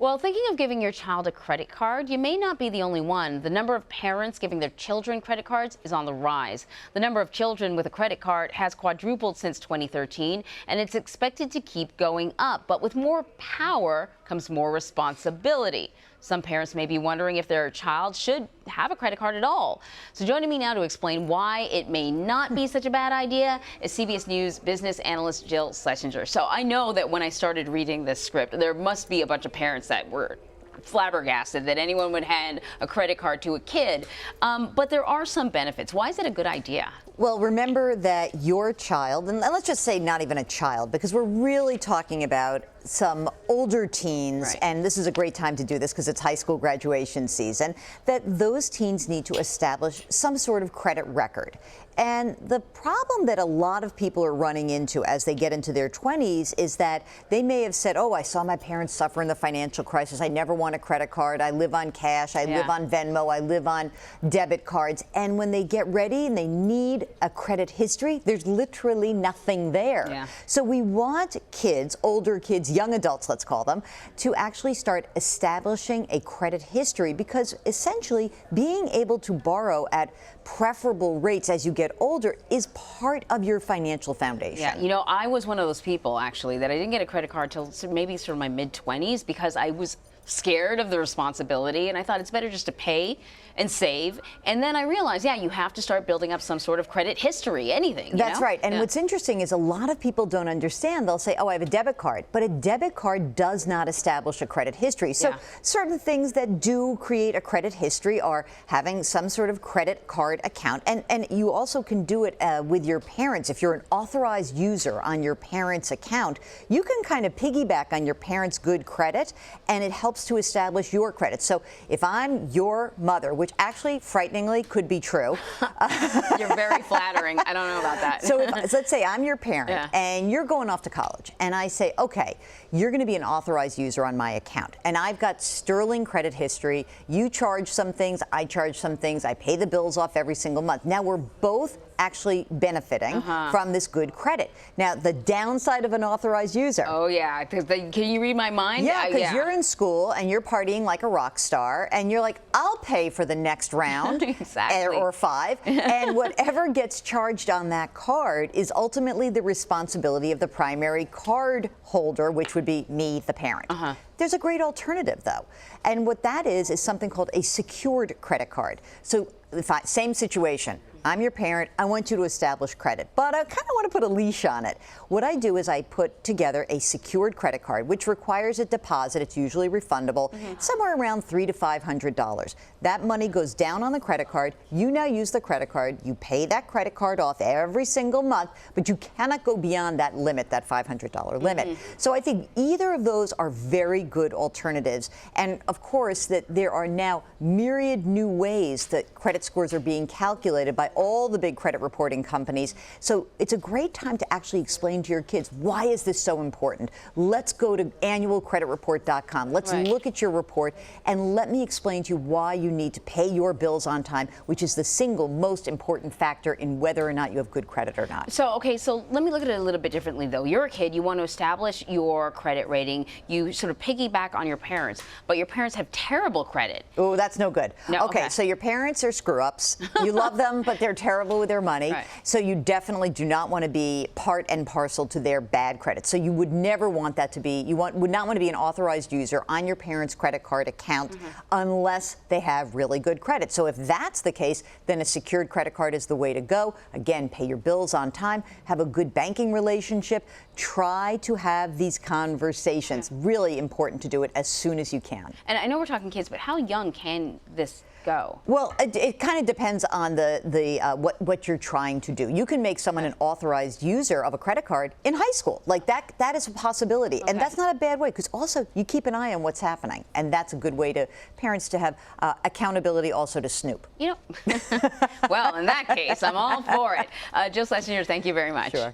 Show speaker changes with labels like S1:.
S1: Well, thinking of giving your child a credit card, you may not be the only one. The number of parents giving their children credit cards is on the rise. The number of children with a credit card has quadrupled since 2013, and it's expected to keep going up. But with more power comes more responsibility. Some parents may be wondering if their child should have a credit card at all. So joining me now to explain why it may not be such a bad idea is CBS News business analyst Jill Schlesinger. So I know that when I started reading this script, there must be a bunch of parents that were flabbergasted that anyone would hand a credit card to a kid. But there are some benefits. Why is it a good idea?
S2: Well, remember that your child, and let's just say not even a child, because we're really talking about some older teens,
S1: right.
S2: And this is a great time to do this because it's high school graduation season, that those teens need to establish some sort of credit record. And the problem that a lot of people are running into as they get into their 20s is that they may have said, oh, I saw my parents suffer in the financial crisis. I never want a credit card. I live on cash. I live on Venmo. I live on debit cards. And when they get ready and they need a credit history, there's literally nothing there.
S1: Yeah.
S2: So we want kids, older kids, young adults, let's call them, to actually start establishing a credit history, because essentially being able to borrow at preferable rates as you get older is part of your financial foundation.
S1: Yeah, you know, I was one of those people actually that I didn't get a credit card till maybe sort of my mid-20s because I was scared of the responsibility, and I thought it's better just to pay and save. And then I realized, yeah, you have to start building up some sort of credit history, anything.
S2: That's right. And what's interesting is a lot of people don't understand. They'll say, oh, I have a debit card, but a debit card does not establish a credit history. So certain things that do create a credit history are having some sort of credit card account. And you also can do it with your parents. If you're an authorized user on your parents' account, you can kind of piggyback on your parents' good credit, and it helps to establish your credit. So if I'm your mother, which actually frighteningly could be true.
S1: You're very flattering. I don't know about that.
S2: So let's say I'm your parent and you're going off to college, and I say, okay, you're going to be an authorized user on my account, and I've got sterling credit history. You charge some things, I charge some things, I pay the bills off every single month. Now we're both actually benefiting from this good credit. Now, the downside of an authorized user.
S1: Oh, yeah. Can you read my mind?
S2: Yeah, because you're in school and you're partying like a rock star, and you're like, I'll pay for the next round
S1: exactly.
S2: or five. And whatever gets charged on that card is ultimately the responsibility of the primary card holder, which would be me, the parent. There's a great alternative, though. And what that is something called a secured credit card. So same situation. I'm your parent, I want you to establish credit, but I kind of want to put a leash on it. What I do is I put together a secured credit card, which requires a deposit. It's usually refundable, somewhere around $300 to $500. That money goes down on the credit card. You now use the credit card. You pay that credit card off every single month, but you cannot go beyond that limit, that $500 limit. So I think either of those are very good alternatives. And of course, that there are now myriad new ways that credit scores are being calculated by all the big credit reporting companies. So it's a great time to actually explain to your kids, why is this so important? Let's go to annualcreditreport.com. Let's look at your report, and let me explain to you why you need to pay your bills on time, which is the single most important factor in whether or not you have good credit or not.
S1: So, okay, so let me look at it a little bit differently, though. You're a kid, you want to establish your credit rating, you sort of piggyback on your parents, but your parents have terrible credit.
S2: Oh, that's no good.
S1: No,
S2: okay, so your parents are screw-ups. You love them, but they're terrible with their money. So you definitely do not want to be part and parcel to their bad credit. So you would never want that to be, would not want to be an authorized user on your parents' credit card account unless they have really good credit. So if that's the case, then a secured credit card is the way to go. Again, pay your bills on time, have a good banking relationship, try to have these conversations. Really important to do it as soon as you can.
S1: And I know we're talking kids, but how young can this go?
S2: Well, it kind of depends on what you're trying to do. You can make someone an authorized user of a credit card in high school. Like that is a possibility. And that's not a bad way, because also you keep an eye on what's happening. And that's a good way to parents to have accountability, also to snoop.
S1: You know, well, in that case, I'm all for it. Jill Schlesinger, thank you very much.
S2: Sure.